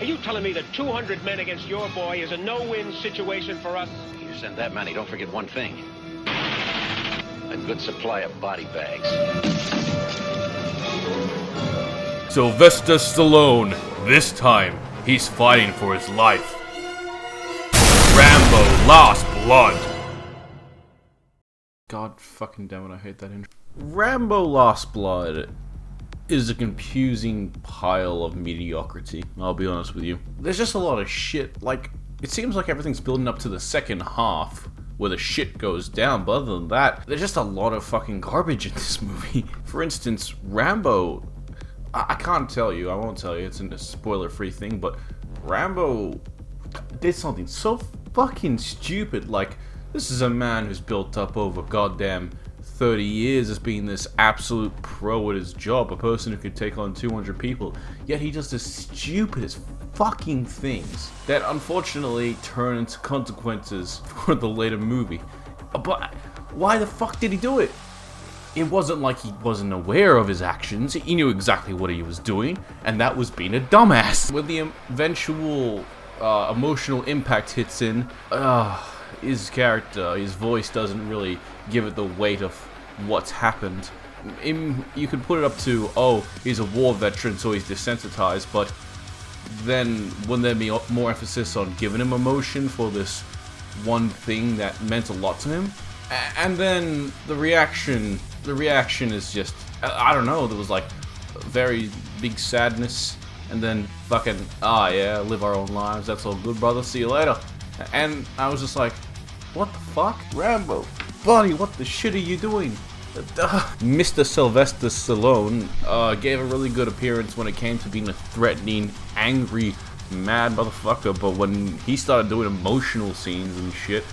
Are you telling me that 200 men against your boy is a no-win situation for us? You send that many, don't forget one thing. A good supply of body bags. Sylvester Stallone. This time, he's fighting for his life. Rambo Last Blood. God fucking damn it, I hate that intro. Rambo Last Blood is a confusing pile of mediocrity, I'll be honest with you. There's just a lot of shit, like, it seems like everything's building up to the second half, where the shit goes down, but other than that, there's just a lot of fucking garbage in this movie. For instance, Rambo, I can't tell you, I won't tell you, it's a spoiler-free thing, but Rambo did something so fucking stupid. Like, this is a man who's built up over goddamn 30 years as being this absolute pro at his job, a person who could take on 200 people, yet he does the stupidest fucking things that unfortunately turn into consequences for the later movie. But why the fuck did he do it? It wasn't like he wasn't aware of his actions, he knew exactly what he was doing, and that was being a dumbass. When the eventual emotional impact hits in, his character, his voice doesn't really give it the weight of what's happened. You could put it up to, oh, he's a war veteran, so he's desensitized, but then wouldn't there be more emphasis on giving him emotion for this one thing that meant a lot to him? And then the reaction is just, I don't know, there was like very big sadness, and then fucking, yeah, live our own lives, that's all good, brother, see you later. And I was just like, what the fuck? Rambo, buddy, what the shit are you doing? Mr. Sylvester Stallone gave a really good appearance when it came to being a threatening, angry, mad motherfucker, but when he started doing emotional scenes and shit,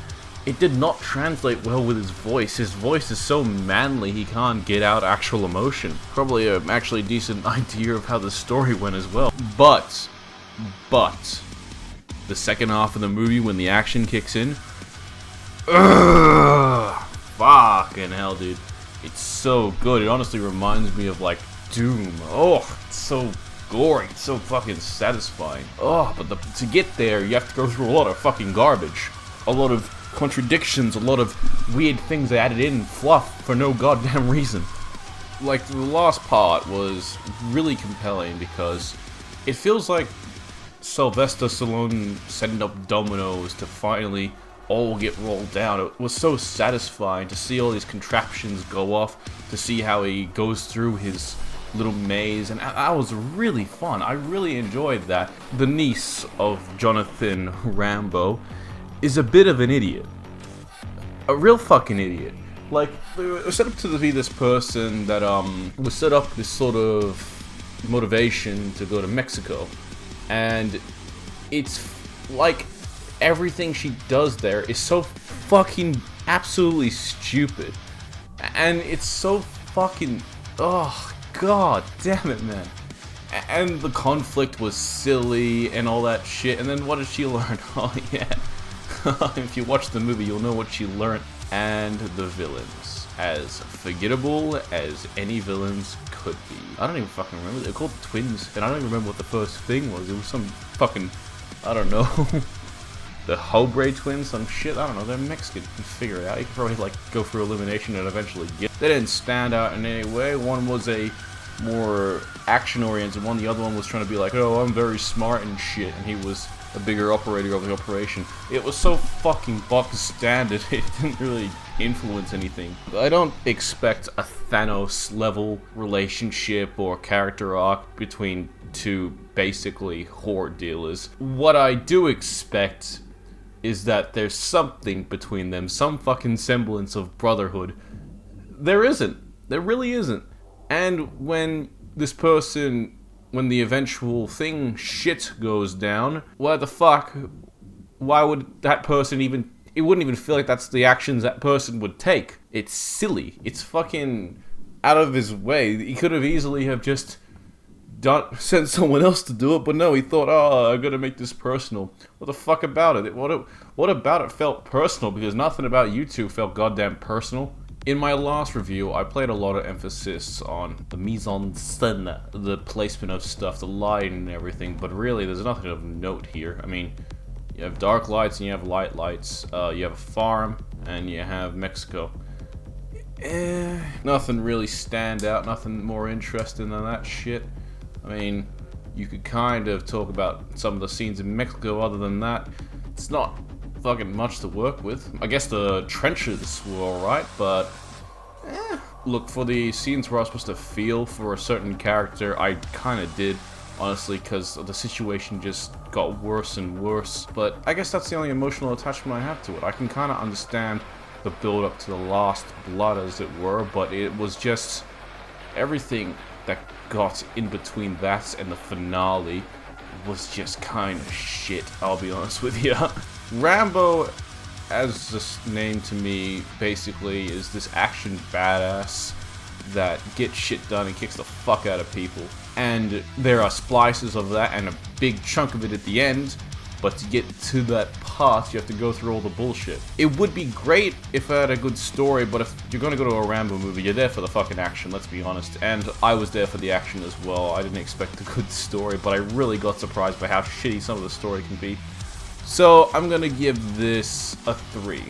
it did not translate well with his voice. His voice is so manly he can't get out actual emotion. Probably an actually decent idea of how the story went as well. But, the second half of the movie when the action kicks in, fucking hell, dude. It's so good. It honestly reminds me of, like, Doom. Oh, it's so gory. It's so fucking satisfying. Oh, but to get there, you have to go through a lot of fucking garbage. A lot of contradictions, a lot of weird things added in, fluff, for no goddamn reason. Like, the last part was really compelling because it feels like Sylvester Stallone setting up dominoes to finally all get rolled down. It was so satisfying to see all these contraptions go off, to see how he goes through his little maze, and that was really fun. I really enjoyed that. The niece of Jonathan Rambo is a bit of an idiot. A real fucking idiot. Like, it was set up to be this person that was set up this sort of motivation to go to Mexico, and it's like everything she does there is so fucking absolutely stupid, and it's so fucking, oh god damn it, man. And the conflict was silly and all that shit, and then what did she learn? Oh yeah, if you watch the movie you'll know what she learned. And the villains, as forgettable as any villains could be. I don't even fucking remember. They're called twins, and I don't even remember what the first thing was. It was some fucking, I don't know, the Hobre twins, some shit. I don't know. They're Mexican. You can figure it out. You can probably like go through elimination and eventually get. They didn't stand out in any way. One was a more action-oriented one. The other one was trying to be like, oh, I'm very smart and shit, and he was a bigger operator of the operation. It was so fucking box standard, it didn't really influence anything. I don't expect a Thanos-level relationship or character arc between two basically whore dealers. What I do expect is that there's something between them, some fucking semblance of brotherhood. There isn't. There really isn't. And when this person, when the eventual thing shit goes down, why the fuck, why would that person even, it wouldn't even feel like that's the actions that person would take. It's silly. It's fucking out of his way. He could have easily have just sent someone else to do it, but no, he thought, oh, I'm gonna make this personal. What the fuck about it? What about it felt personal? Because nothing about you two felt goddamn personal. In my last review, I played a lot of emphasis on the mise en scène, the placement of stuff, the lighting and everything, but really there's nothing of note here. I mean, you have dark lights and you have light lights, you have a farm, and you have Mexico. Nothing really stand out, nothing more interesting than that shit. I mean, you could kind of talk about some of the scenes in Mexico. Other than that, it's not fucking much to work with. I guess the trenches were alright, but look, for the scenes where I was supposed to feel for a certain character, I kind of did, honestly, because the situation just got worse and worse. But I guess that's the only emotional attachment I have to it. I can kind of understand the build up to the last blood, as it were, but it was just everything that got in between that and the finale was just kind of shit, I'll be honest with you. Rambo, as this name to me, basically is this action badass that gets shit done and kicks the fuck out of people. And there are splices of that and a big chunk of it at the end, but to get to that part, you have to go through all the bullshit. It would be great if I had a good story, but if you're gonna go to a Rambo movie, you're there for the fucking action, let's be honest. And I was there for the action as well. I didn't expect a good story, but I really got surprised by how shitty some of the story can be. So I'm gonna give this a 3.